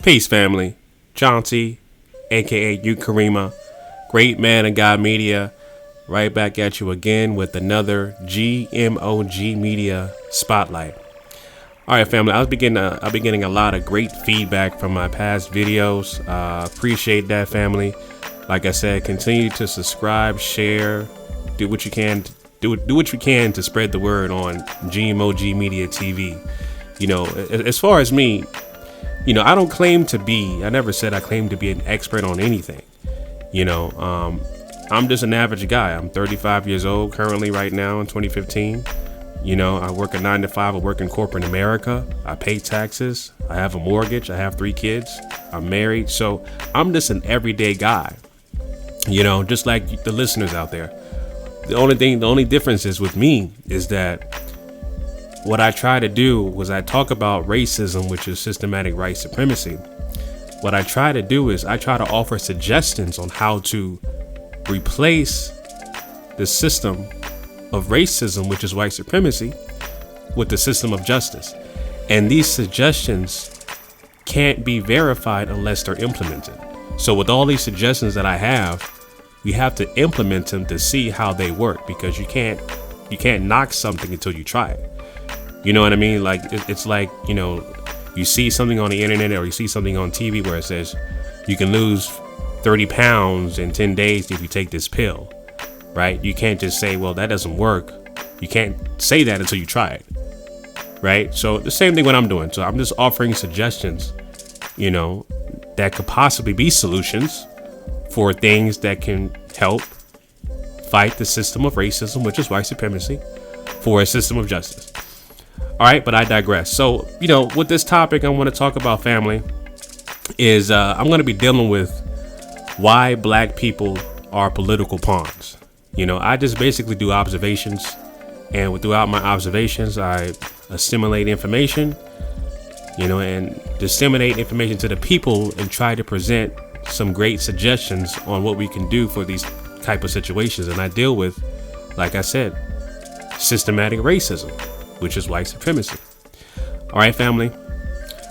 Peace, family. Chauncey, aka Ukarema, great man of God media, right back at you again with another GMOGmedia spotlight. All right, family. I've been getting a lot of great feedback from my past videos. Appreciate that, family. Like I said, continue to subscribe, share, do what you can. Do what you can to spread the word on GMOGMediaTV. You know, as far as me, you know, I never said I claim to be an expert on anything. You know, I'm just an average guy. I'm 35 years old currently right now in 2015. You know, I work a 9 to 5. I work in corporate America. I pay taxes. I have a mortgage. I have 3 kids. I'm married. So I'm just an everyday guy, you know, just like the listeners out there. The only difference is with me is that what I try to do was I talk about racism, which is systematic white supremacy. What I try to do is I try to offer suggestions on how to replace the system of racism, which is white supremacy, with the system of justice. And these suggestions can't be verified unless they're implemented. So with all these suggestions that I have, we have to implement them to see how they work, because you can't knock something until you try it. You know what I mean? Like it's like, you know, you see something on the internet or you see something on TV where it says you can lose 30 pounds in 10 days if you take this pill, right? You can't just say, well, that doesn't work. You can't say that until you try it, right? So the same thing what I'm doing. So I'm just offering suggestions, you know, that could possibly be solutions for things that can help fight the system of racism, which is white supremacy, for a system of justice. All right, but I digress. So, you know, with this topic I want to talk about, family, is I'm going to be dealing with why black people are political pawns. You know, I just basically do observations, and throughout my observations, I assimilate information, you know, and disseminate information to the people and try to present some great suggestions on what we can do for these type of situations. And I deal with, like I said, systematic racism, which is white supremacy. All right, family.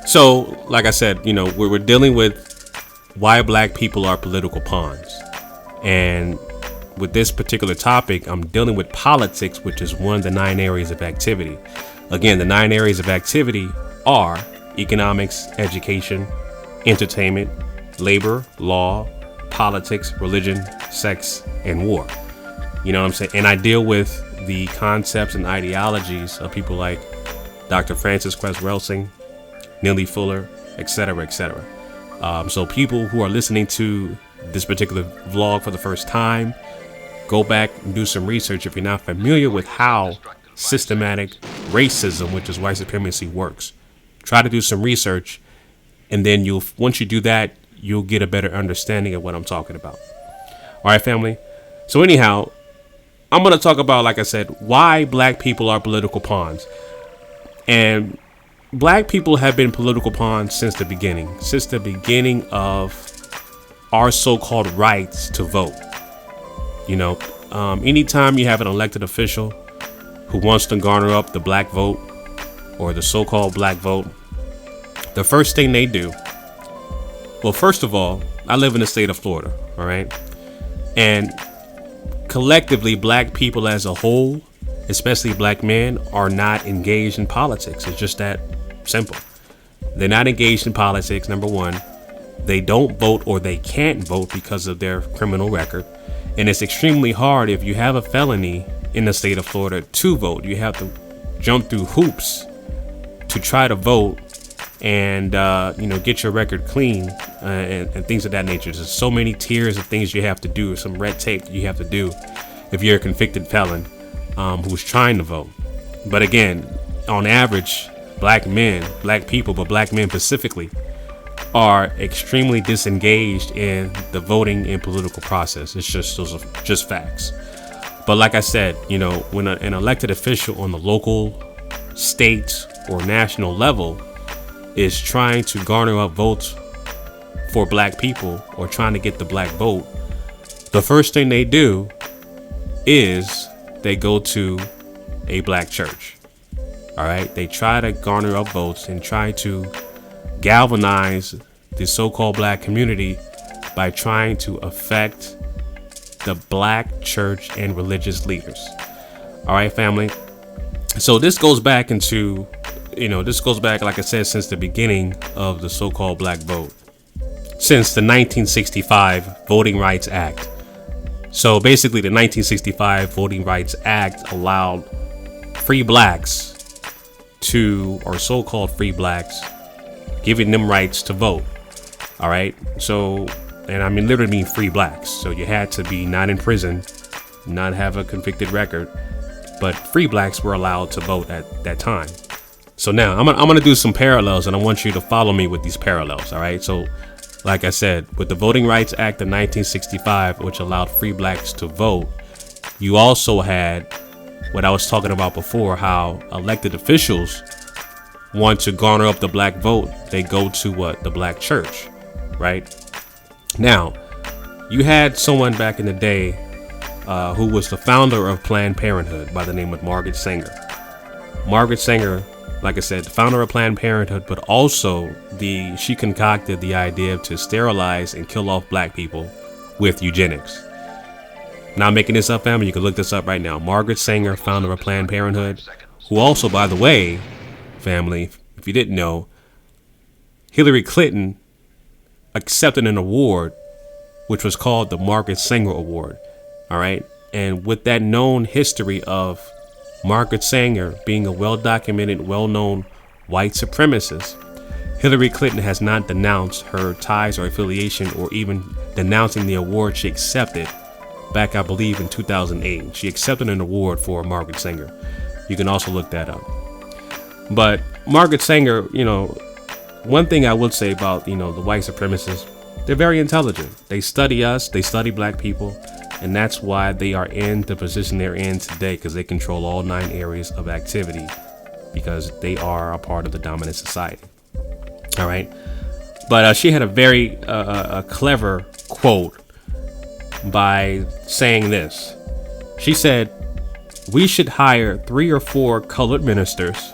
So, like I said, you know, we're dealing with why black people are political pawns. And with this particular topic, I'm dealing with politics, which is one of the 9 areas of activity. Again, the 9 areas of activity are economics, education, entertainment, labor, law, politics, religion, sex, and war. You know what I'm saying? And I deal with the concepts and ideologies of people like Dr. Francis Cress Welsing, Neely Fuller, etc., etc. So people who are listening to this particular vlog for the first time, go back and do some research if you're not familiar with how systematic racism, which is white supremacy, works. Try to do some research, and then once you do that, you'll get a better understanding of what I'm talking about. All right, family. So anyhow, I'm going to talk about, like I said, why black people are political pawns. And black people have been political pawns since the beginning of our so-called rights to vote. You know, anytime you have an elected official who wants to garner up the black vote or the so-called black vote, the first thing they do, well, first of all, I live in the state of Florida, all right? And collectively, black people as a whole, especially black men, are not engaged in politics. It's just that simple. They're not engaged in politics, number one. They don't vote, or they can't vote because of their criminal record. And it's extremely hard if you have a felony in the state of Florida to vote. You have to jump through hoops to try to vote and, you know, get your record clean and things of that nature. There's so many tiers of things you have to do, some red tape you have to do if you're a convicted felon who's trying to vote. But again, on average, black men specifically, are extremely disengaged in the voting and political process. It's just, those are just facts. But like I said, you know, when an elected official on the local, state, or national level is trying to garner up votes for black people or trying to get the black vote, the first thing they do is they go to a black church. All right. They try to garner up votes and try to galvanize the so-called black community by trying to affect the black church and religious leaders. All right, family. So this goes back into, like I said, since the beginning of the so-called black vote, since the 1965 Voting Rights Act. So basically, the 1965 Voting Rights Act allowed free blacks or so-called free blacks, giving them rights to vote. All right. So, and I mean, literally mean free blacks. So you had to be not in prison, not have a convicted record, but free blacks were allowed to vote at that time. So now I'm going to do some parallels, and I want you to follow me with these parallels. All right. So like I said, with the Voting Rights Act of 1965, which allowed free blacks to vote, you also had what I was talking about before, how elected officials want to garner up the black vote. They go to the black church, right? Now, you had someone back in the day who was the founder of Planned Parenthood by the name of Margaret Sanger. Margaret Sanger, like I said, the founder of Planned Parenthood, but also she concocted the idea to sterilize and kill off black people with eugenics. Not making this up, family. You can look this up right now. Margaret Sanger, founder of Planned Parenthood, who also, by the way, family, if you didn't know, Hillary Clinton accepted an award which was called the Margaret Sanger Award. All right. And with that known history of Margaret Sanger being a well-documented, well-known white supremacist, Hillary Clinton has not denounced her ties or affiliation or even denouncing the award she accepted back, I believe, in 2008. She accepted an award for Margaret Sanger. You can also look that up. But Margaret Sanger, one thing I would say about, the white supremacists, they're very intelligent. They study us, they study black people, and that's why they are in the position they're in today, because they control all 9 areas of activity, because they are a part of the dominant society. All right. But she had a very clever quote by saying this. She said, "We should hire 3 or 4 colored ministers,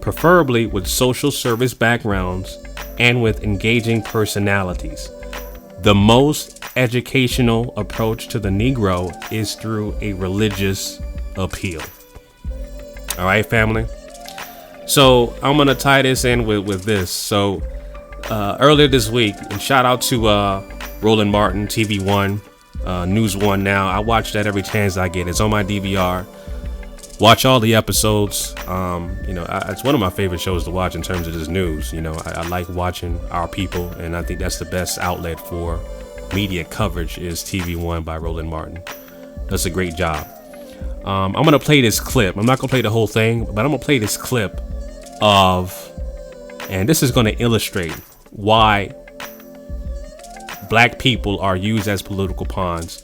preferably with social service backgrounds and with engaging personalities. The most educational approach to the Negro is through a religious appeal." All right, family. So I'm going to tie this in with this. So earlier this week, and shout out to Roland Martin, TV One, News One now. I watch that every chance I get. It's on my DVR. Watch all the episodes. It's one of my favorite shows to watch in terms of this news. I like watching our people, and I think that's the best outlet for media coverage is TV One by Roland Martin. Does a great job. I'm going to play this clip. I'm not going to play the whole thing, but I'm going to play this clip and this is going to illustrate why black people are used as political pawns.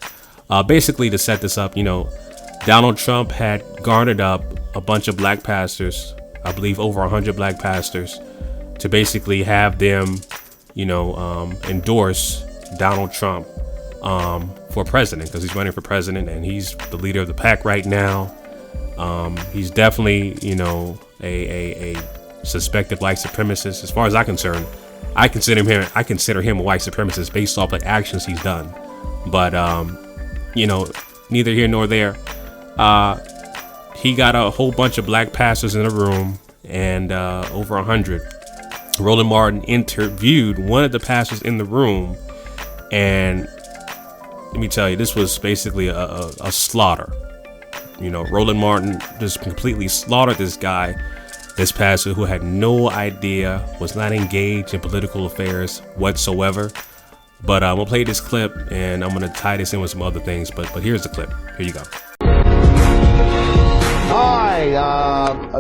Basically, to set this up, Donald Trump had garnered up a bunch of black pastors, I believe over 100 black pastors, to basically have them, endorse Donald Trump for president, because he's running for president and he's the leader of the pack right now. He's definitely, a suspected white supremacist. As far as I'm concerned, I consider him a white supremacist based off like actions he's done. But neither here nor there. He got a whole bunch of black pastors in a room, and over 100. Roland Martin interviewed one of the pastors in the room, and let me tell you, this was basically a slaughter. Roland Martin just completely slaughtered this pastor who had no idea, was not engaged in political affairs whatsoever. But I'm gonna play this clip, and I'm gonna tie this in with some other things. But here's the clip. Here you go.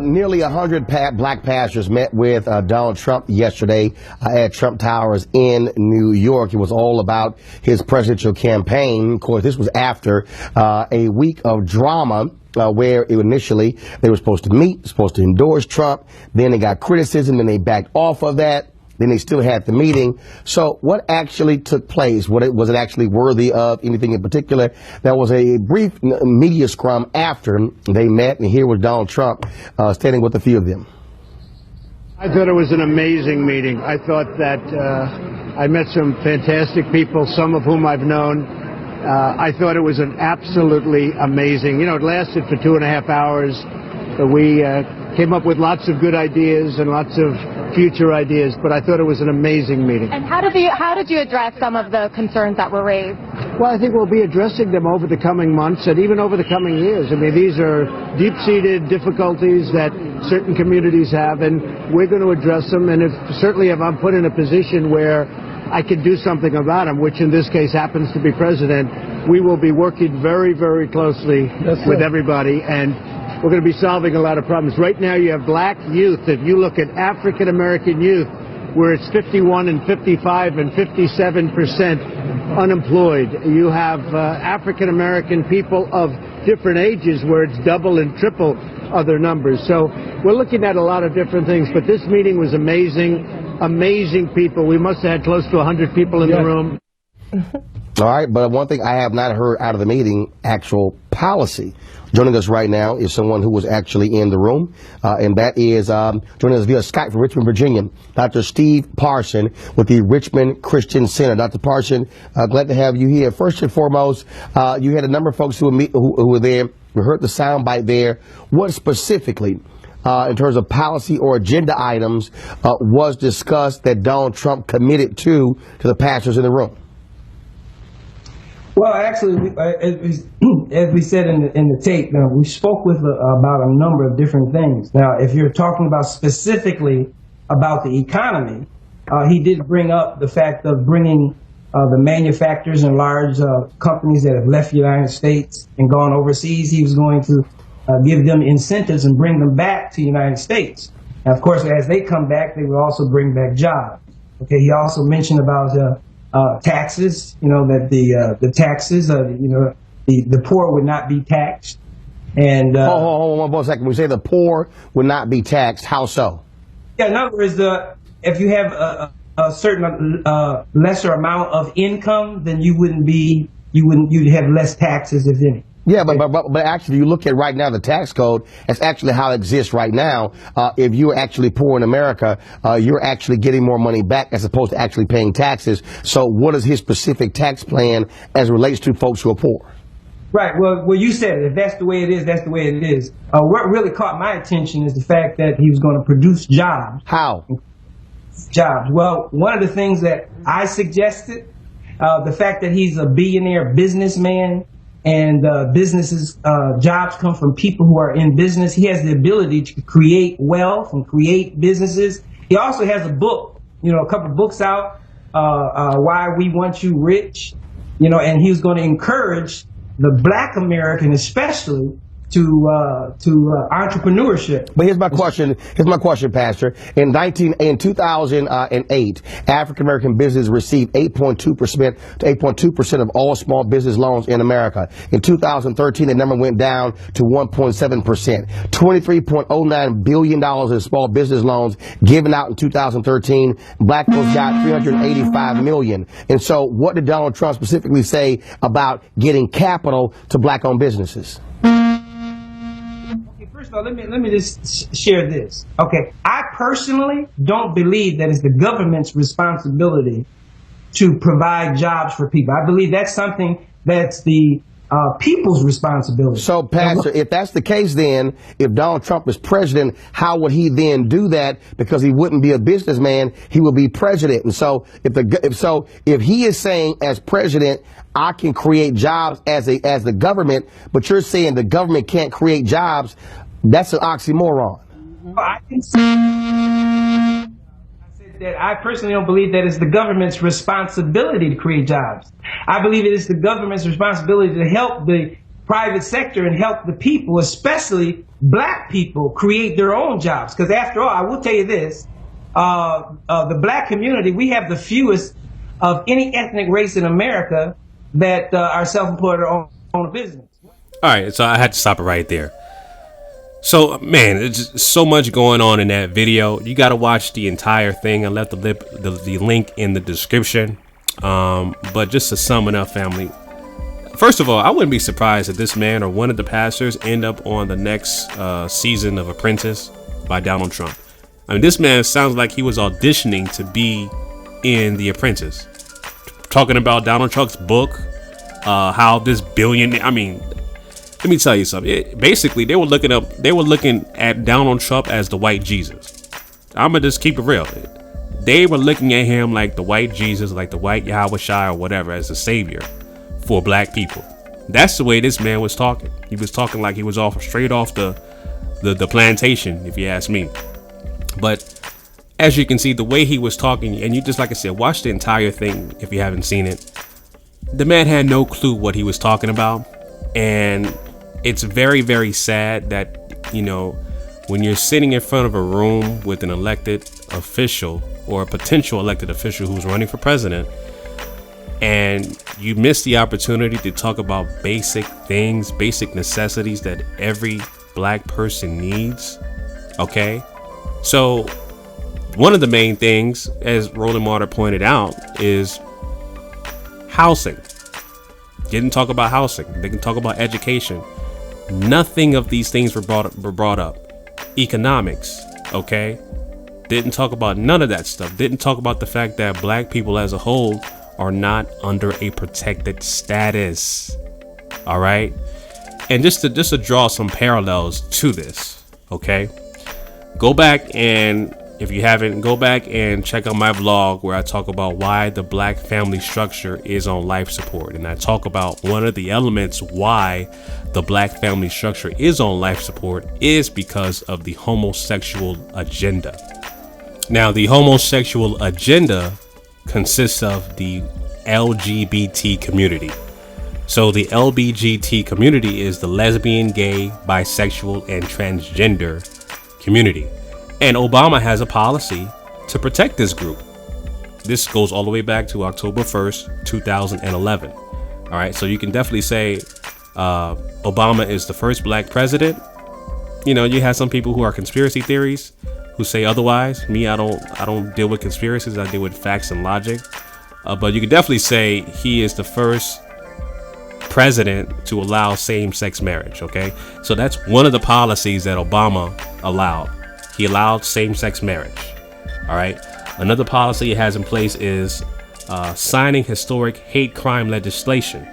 Nearly 100 black pastors met with Donald Trump yesterday at Trump Towers in New York. It was all about his presidential campaign. Of course, this was after a week of drama where initially they were supposed to meet, supposed to endorse Trump. Then they got criticism, then they backed off of that. Then they still had the meeting. So what actually took place? Was it actually worthy of anything in particular? There was a brief media scrum after they met, and here was Donald Trump standing with a few of them. I thought it was an amazing meeting. I thought that I met some fantastic people, some of whom I've known. I thought it was an absolutely amazing, it lasted for 2.5 hours. We came up with lots of good ideas and lots of future ideas, but I thought it was an amazing meeting. And how did you address some of the concerns that were raised? Well, I think we'll be addressing them over the coming months and even over the coming years. I mean, these are deep-seated difficulties that certain communities have, and we're going to address them. And certainly if I'm put in a position where I can do something about them, which in this case happens to be president, we will be working very, very closely with everybody, and we're going to be solving a lot of problems. Right now you have black youth. If you look at African American youth, where it's 51 and 55 and 57% unemployed. You have African American people of different ages where it's double and triple other numbers. So we're looking at a lot of different things, but this meeting was amazing. Amazing people. We must have had close to 100 people in the room. All right, but one thing I have not heard out of the meeting, actual policy. Joining us right now is someone who was actually in the room, and that is joining us via Skype from Richmond, Virginia, Dr. Steve Parson with the Richmond Christian Center. Dr. Parson, glad to have you here. First and foremost, you had a number of folks who were there. We heard the soundbite there. What specifically, in terms of policy or agenda items, was discussed that Donald Trump committed to the pastors in the room? Well, actually, as we said in the tape, we spoke with about a number of different things. Now, if you're talking about specifically about the economy, he did bring up the fact of bringing the manufacturers and large companies that have left the United States and gone overseas. He was going to give them incentives and bring them back to the United States. And of course, as they come back, they will also bring back jobs. Okay. He also mentioned about taxes, that the taxes, the poor would not be taxed. And hold on one second. We say the poor would not be taxed. How so? Yeah, in other words, if you have a certain lesser amount of income, then you'd have less taxes, if any. Yeah, but actually, you look at right now the tax code. That's actually how it exists right now. If you're actually poor in America, you're actually getting more money back as opposed to actually paying taxes. So, what is his specific tax plan as it relates to folks who are poor? Right. Well, you said it. If that's the way it is, that's the way it is. What really caught my attention is the fact that he was going to produce jobs. How? Jobs. Well, one of the things that I suggested, the fact that he's a billionaire businessman. And businesses, jobs come from people who are in business. He has the ability to create wealth and create businesses. He also has a book, a couple books out, Why We Want You Rich, and he was going to encourage the Black American especially to entrepreneurship. But here's my question, Pastor. In 2008, African American businesses received 8.2% of all small business loans in America. In 2013, the number went down to 1.7%. $23.09 billion in small business loans given out in 2013. Black folks got $385 million. And so, what did Donald Trump specifically say about getting capital to Black-owned businesses? First of all, let me just share this. Okay, I personally don't believe that it's the government's responsibility to provide jobs for people. I believe that's something that's the people's responsibility. So, Pastor, if that's the case, then if Donald Trump is president, how would he then do that? Because he wouldn't be a businessman; he would be president. And so, if he is saying as president, I can create jobs as the government, but you're saying the government can't create jobs. That's an oxymoron. I said that I personally don't believe that it's the government's responsibility to create jobs. I believe it is the government's responsibility to help the private sector and help the people, especially Black people, create their own jobs. Because after all, I will tell you this, the Black community, we have the fewest of any ethnic race in America that are self-employed or own a business. All right, so I had to stop it right there. So, man, there's so much going on in that video. You got to watch the entire thing. I left the link in the description. But just to sum it up, family. First of all, I wouldn't be surprised if this man or one of the pastors end up on the next season of Apprentice by Donald Trump. I mean, this man sounds like he was auditioning to be in The Apprentice. Talking about Donald Trump's book, how this billionaire. I mean, let me tell you something. Basically, they were looking at Donald Trump as the white Jesus. I'm gonna just keep it real. They were looking at him like the white Jesus, like the white Yahweh Shai or whatever, as a savior for black people. That's the way this man was talking. He was talking like he was straight off the plantation, if you ask me. But as you can see, the way he was talking, and you just, like I said, watch the entire thing if you haven't seen it. The man had no clue what he was talking about. And it's very, very sad that, you know, when you're sitting in front of a room with an elected official or a potential elected official who's running for president, and you miss the opportunity to talk about basic things, basic necessities that every black person needs. Okay. So one of the main things, as Roland Martin pointed out, is housing. Didn't talk about housing. They can talk about education. Nothing of these things were brought up. Economics. Okay. Didn't talk about none of that stuff. Didn't talk about the fact that black people as a whole are not under a protected status. All right. And just to draw some parallels to this. Okay. Go back, and if you haven't, go back and check out my vlog where I talk about why the black family structure is on life support. And I talk about one of the elements why the black family structure is on life support is because of the homosexual agenda. Now, the homosexual agenda consists of the LGBT community. So the LGBT community is the lesbian, gay, bisexual, and transgender community. And Obama has a policy to protect this group. This goes all the way back to October 1st, 2011. All right, so you can definitely say Obama is the first black president. You know, you have some people who are conspiracy theories who say otherwise. Me, I don't deal with conspiracies. I deal with facts and logic. But you can definitely say he is the first president to allow same-sex marriage. Okay, so that's one of the policies that Obama allowed. He allowed same-sex marriage. All right. Another policy he has in place is signing historic hate crime legislation.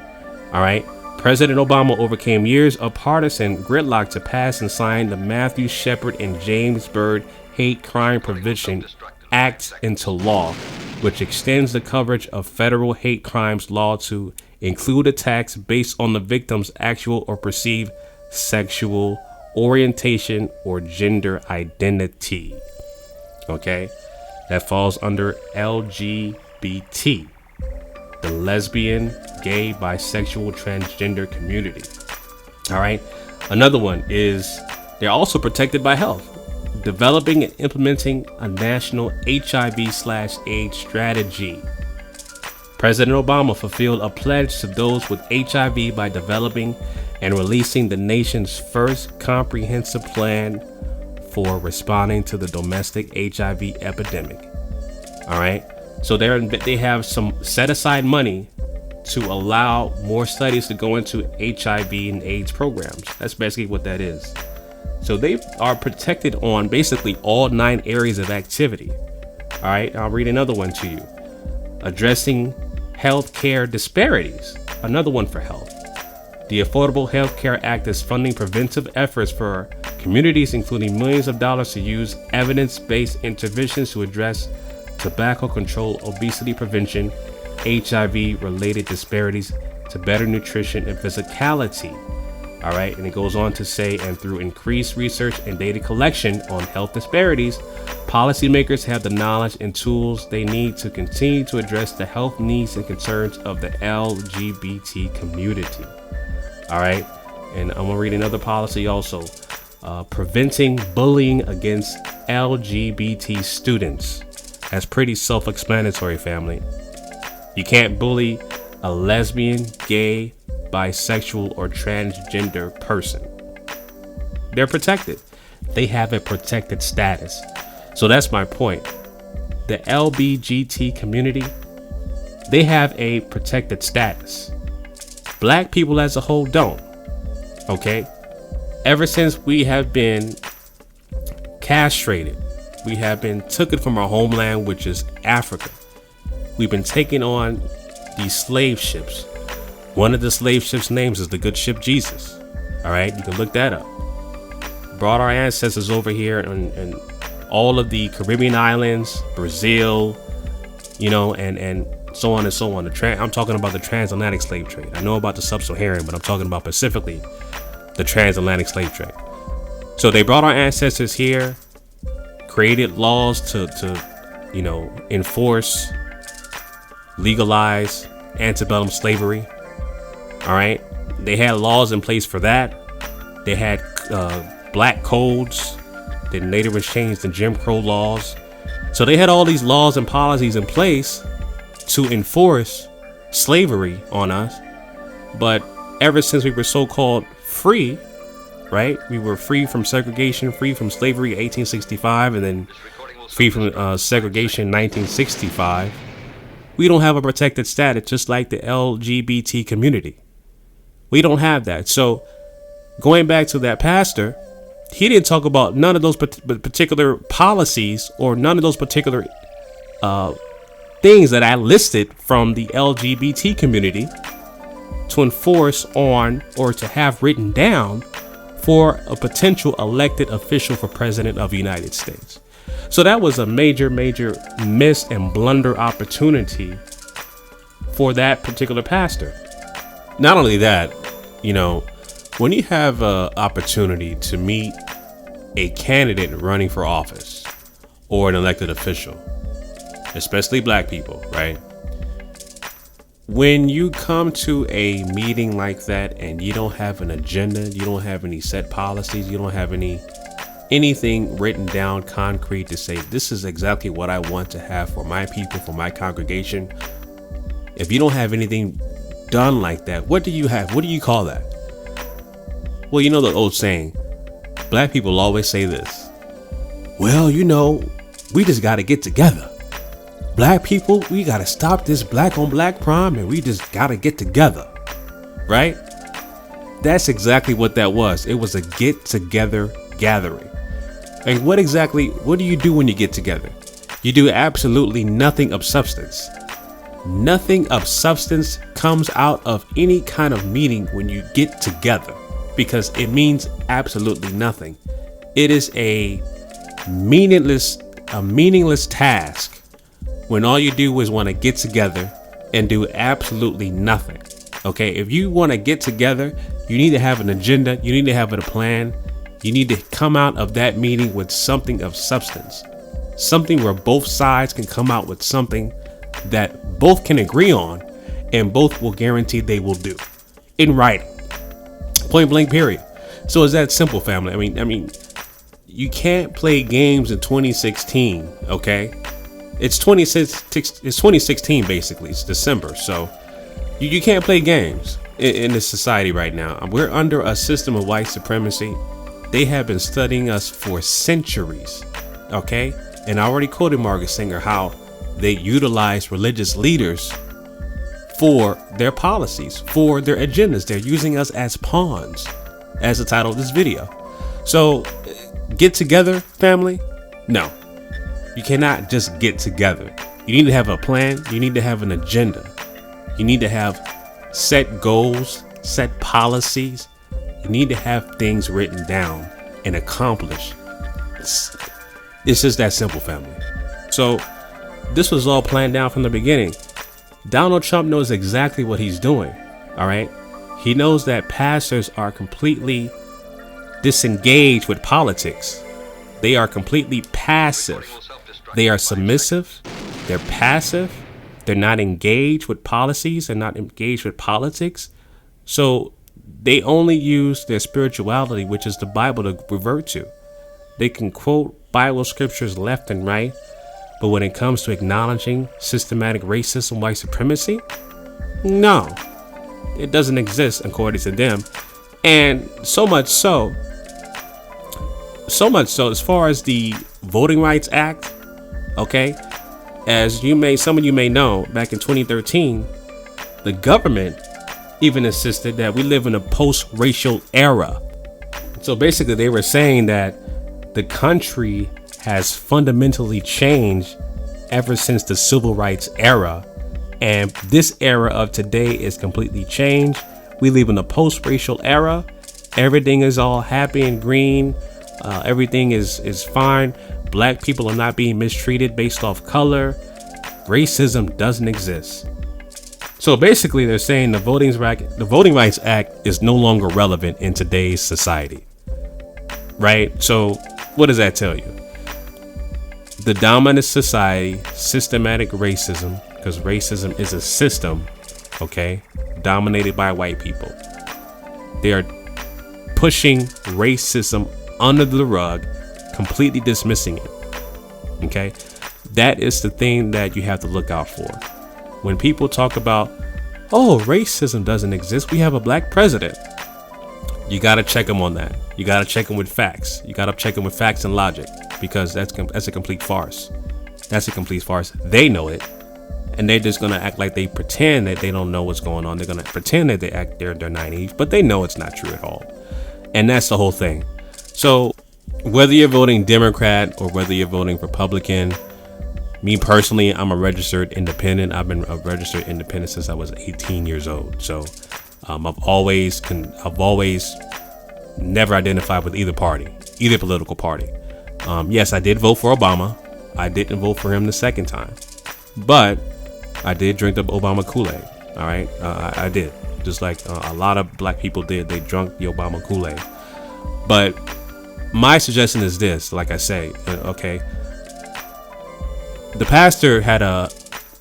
All right. President Obama overcame years of partisan gridlock to pass and sign the Matthew Shepard and James Byrd Hate Crime Prevention Act into law, which extends the coverage of federal hate crimes law to include attacks based on the victim's actual or perceived sexual orientation or gender identity. Okay, that falls under LGBT, the lesbian, gay, bisexual, transgender community. All right, another one is they're also protected by health, developing and implementing a national HIV/AIDS strategy. President Obama fulfilled a pledge to those with HIV by developing and releasing the nation's first comprehensive plan for responding to the domestic HIV epidemic. All right. So they have some set aside money to allow more studies to go into HIV and AIDS programs. That's basically what that is. So they are protected on basically all 9 areas of activity. All right. I'll read another one to you. Addressing healthcare disparities. Another one for health. The Affordable Health Care Act is funding preventive efforts for communities, including millions of dollars to use evidence-based interventions to address tobacco control, obesity prevention, HIV-related disparities, to better nutrition and physicality. All right, and it goes on to say, and through increased research and data collection on health disparities, policymakers have the knowledge and tools they need to continue to address the health needs and concerns of the LGBT community. All right, and I'm gonna read another policy also, preventing bullying against LGBT students. That's pretty self-explanatory, family. You can't bully a lesbian, gay, bisexual, or transgender person. They're protected. They have a protected status. So that's my point. The LGBT community, they have a protected status. Black people as a whole don't. Okay? Ever since we have been castrated we have been taken from our homeland, which is Africa. We've been taking on these slave ships. One of the slave ships' names is the good ship Jesus. All right, you can look that up. Brought our ancestors over here and all of the Caribbean islands, Brazil, you know, and so on and so on. I'm talking about the transatlantic slave trade. I know about the sub-Saharan, but I'm talking about specifically the transatlantic slave trade. So they brought our ancestors here, created laws to you know, enforce, legalize antebellum slavery. All right, they had laws in place for that. They had black codes. Then later was changed to Jim Crow laws. So they had all these laws and policies in place to enforce slavery on us. But ever since we were so-called free, right? We were free from segregation, free from slavery 1865, and then free from segregation 1965. We don't have a protected status, just like the LGBT community. We don't have that. So going back to that pastor, he didn't talk about none of those particular policies or none of those particular things that I listed from the LGBT community to enforce on or to have written down for a potential elected official for president of the United States. So that was a major miss and blunder opportunity for that particular pastor. Not only that, you know, when you have an opportunity to meet a candidate running for office or an elected official, especially black people, right? When you come to a meeting like that and you don't have an agenda, you don't have any set policies, you don't have anything written down concrete to say, this is exactly what I want to have for my people, for my congregation. If you don't have anything done like that, what do you have? What do you call that? Well, you know the old saying, black people always say this. Well, you know, we just got to get together. Black people, we got to stop this black on black crime and we just got to get together. Right? That's exactly what that was. It was a get together gathering. And what do you do when you get together? You do absolutely nothing of substance. Nothing of substance comes out of any kind of meeting when you get together, because it means absolutely nothing. It is a meaningless task when all you do is want to get together and do absolutely nothing. Okay, if you want to get together, you need to have an agenda, you need to have a plan, you need to come out of that meeting with something of substance, something where both sides can come out with something that both can agree on and both will guarantee they will do in writing. Point blank, period. So it's that simple, family. I mean, you can't play games in 2016, okay? It's 2016 basically. It's December, so you can't play games in this society right now. We're under a system of white supremacy. They have been studying us for centuries, okay? And I already quoted Margaret Sanger how they utilize religious leaders for their policies, for their agendas. They're using us as pawns, as the title of this video. So get together, family? No, you cannot just get together. You need to have a plan. You need to have an agenda. You need to have set goals, set policies. You need to have things written down and accomplished. It's just that simple, family. So this was all planned out from the beginning. Donald Trump knows exactly what he's doing. All right. He knows that pastors are completely disengaged with politics. They are completely passive. They are submissive. They're passive. They're not engaged with policies. They're not engaged with politics. So they only use their spirituality, which is the Bible, to revert to. They can quote Bible scriptures left and right, but when it comes to acknowledging systematic racism, white supremacy, no, it doesn't exist according to them. And so much so, as far as the Voting Rights Act, okay, as some of you may know, back in 2013, the government even insisted that we live in a post-racial era. So basically they were saying that the country has fundamentally changed ever since the civil rights era. And this era of today is completely changed. We live in a post-racial era. Everything is all happy and green. Everything is fine. Black people are not being mistreated based off color. Racism doesn't exist. So basically they're saying the Voting Rights Act is no longer relevant in today's society. Right? So what does that tell you? The dominant society, systematic racism, because racism is a system, okay, dominated by white people. They are pushing racism under the rug, completely dismissing it. Okay, that is the thing that you have to look out for. When people talk about, oh, racism doesn't exist, we have a black president, you got to check them on that. You got to check them with facts. You got to check them with facts and logic, because that's a complete farce. That's a complete farce. They know it, and they're just gonna act like they pretend that they don't know what's going on. They're gonna pretend that they're naive, but they know it's not true at all. And that's the whole thing. So whether you're voting Democrat or whether you're voting Republican, me personally, I'm a registered independent. I've been a registered independent since I was 18 years old. So I've always never identified with either party, either political party. Yes, I did vote for Obama. I didn't vote for him the second time, but I did drink the Obama Kool-Aid. All right, I did, just like a lot of black people did. They drank the Obama Kool-Aid. But my suggestion is this: like I say, okay, the pastor had a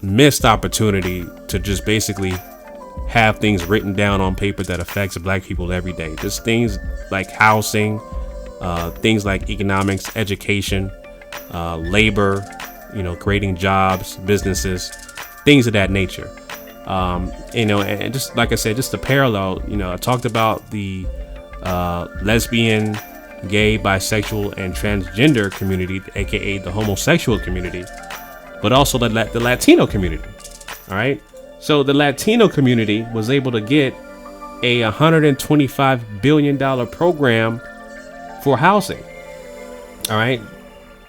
missed opportunity to just basically have things written down on paper that affects black people every day. Just things like housing, things like economics, education, labor, creating jobs, businesses, things of that nature. And just like I said, just a parallel, I talked about the lesbian, gay, bisexual, and transgender community, aka the homosexual community, but also the Latino community. All right. So the Latino community was able to get a $125 billion program for housing. All right.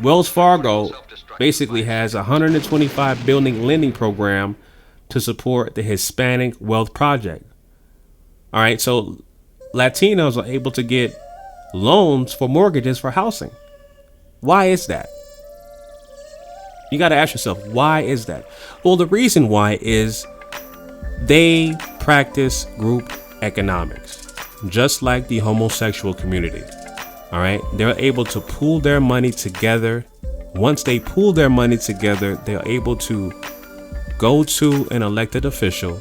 Wells Fargo basically has a $125 billion lending program to support the Hispanic Wealth Project. All right. So Latinos are able to get loans for mortgages for housing. Why is that? You got to ask yourself, why is that? Well, the reason why is they practice group economics, just like the homosexual community. All right. They're able to pool their money together. Once they pool their money together, they're able to go to an elected official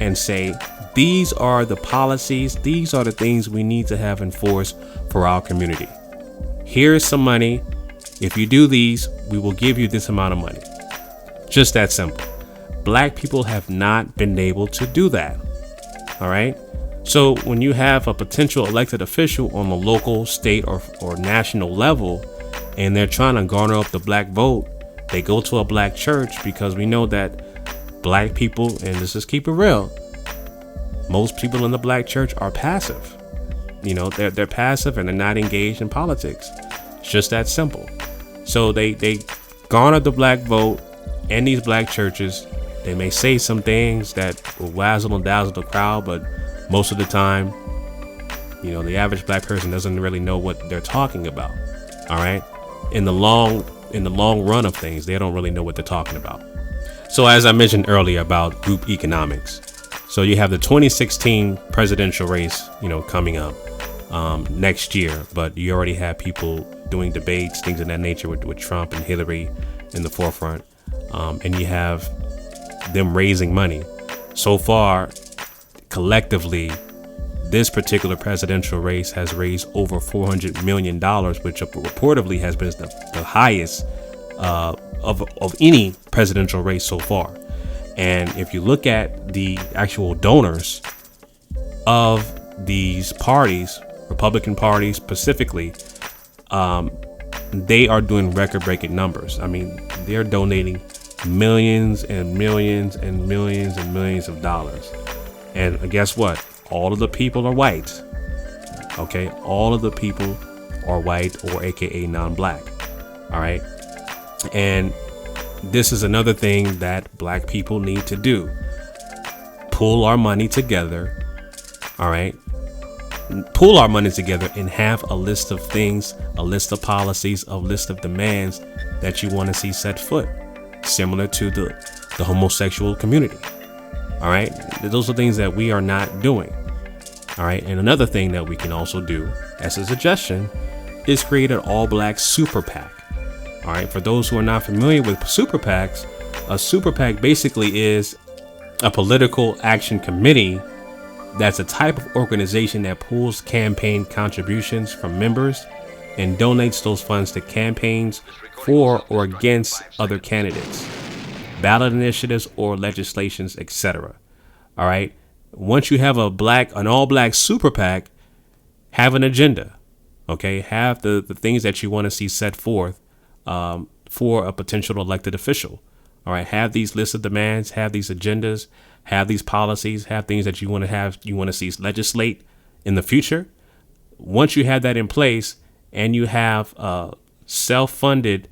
and say, these are the policies. These are the things we need to have enforced for our community. Here's some money. If you do these, we will give you this amount of money. Just that simple. Black people have not been able to do that. All right. So when you have a potential elected official on the local, state, or national level, and they're trying to garner up the black vote, they go to a black church, because we know that black people, and let's just keep it real, most people in the black church are passive. They're passive and they're not engaged in politics. It's just that simple. So they garner the black vote in these black churches. They may say some things that will razzle and dazzle the crowd, but most of the time, the average black person doesn't really know what they're talking about. All right. In the long run of things, they don't really know what they're talking about. So as I mentioned earlier about group economics, so you have the 2016 presidential race, coming up next year, but you already have people doing debates, things of that nature with Trump and Hillary in the forefront. And you have them raising money. So far, collectively, this particular presidential race has raised over $400 million, which reportedly has been the highest of any presidential race so far. And if you look at the actual donors of these parties, Republican parties specifically, they are doing record-breaking numbers. I mean, they're donating millions and millions and millions and millions of dollars. And guess what? All of the people are white. Okay, all of the people are white, or AKA non-black. All right. And this is another thing that black people need to do. Pull our money together. All right. Pull our money together and have a list of things, a list of policies, a list of demands that you want to see set foot, similar to the homosexual community. All right. Those are things that we are not doing. All right. And another thing that we can also do as a suggestion is create an all black super PAC. All right. For those who are not familiar with super PACs, a super PAC basically is a political action committee. That's a type of organization that pools campaign contributions from members and donates those funds to campaigns for or against other candidates, ballot initiatives or legislations, etc. All right. Once you have an all black super PAC, have an agenda. OK, have the things that you want to see set forth for a potential elected official. All right. Have these lists of demands, have these agendas, have these policies, have things that you want to see legislate in the future. Once you have that in place and you have a self-funded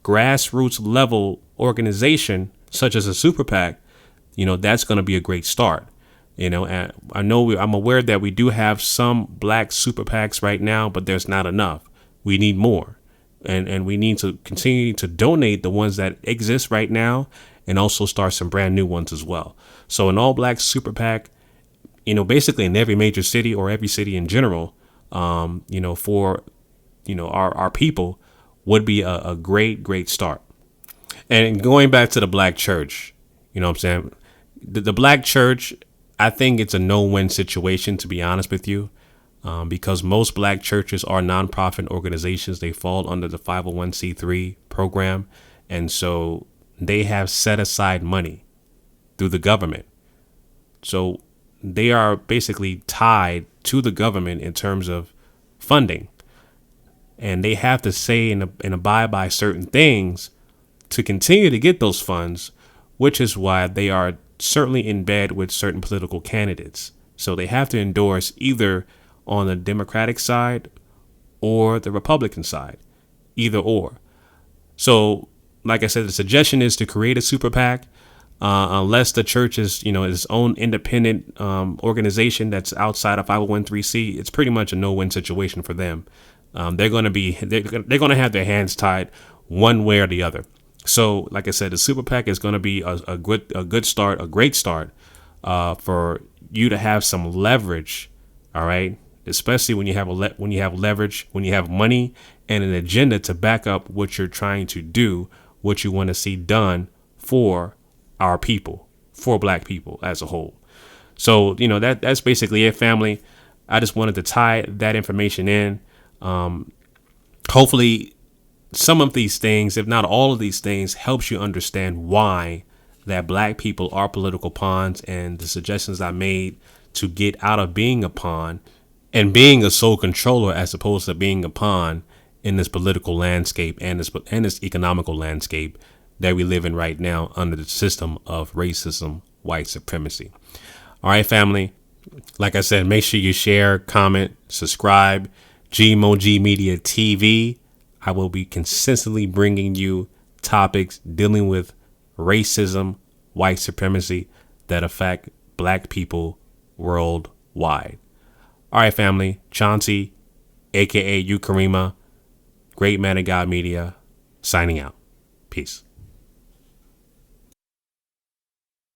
grassroots level organization such as a super PAC, that's going to be a great start. And I'm aware that we do have some black super PACs right now, but there's not enough. We need more. And we need to continue to donate the ones that exist right now and also start some brand new ones as well. So an all black super PAC, basically in every major city or every city in general, for, our people would be a great start. And going back to the black church, what I'm saying? The black church, I think it's a no-win situation, to be honest with you, because most black churches are nonprofit organizations. They fall under the 501c3 program. And so they have set aside money through the government. So they are basically tied to the government in terms of funding. And they have to say and abide by certain things to continue to get those funds, which is why they are certainly in bed with certain political candidates. So they have to endorse either on the Democratic side or the Republican side, either or. So, like I said, the suggestion is to create a super PAC, unless the church is, its own independent organization that's outside of 501c. It's pretty much a no-win situation for them. They're going to have their hands tied one way or the other. So, like I said, the super PAC is going to be a good start, a great start for you to have some leverage. All right. Especially when you have leverage, when you have money and an agenda to back up what you're trying to do, what you want to see done for our people, for black people as a whole. So, that's basically it, family. I just wanted to tie that information in. Hopefully some of these things, if not all of these things, helps you understand why that black people are political pawns, and the suggestions I made to get out of being a pawn and being a sole controller as opposed to being a pawn in this political landscape and this economical landscape that we live in right now under the system of racism, white supremacy. All right, family. Like I said, make sure you share, comment, subscribe. GMOGMediaTV. I will be consistently bringing you topics dealing with racism, white supremacy that affect black people worldwide. All right, family. Chauncey, a.k.a. Ukarema, Great Man of God Media, signing out. Peace.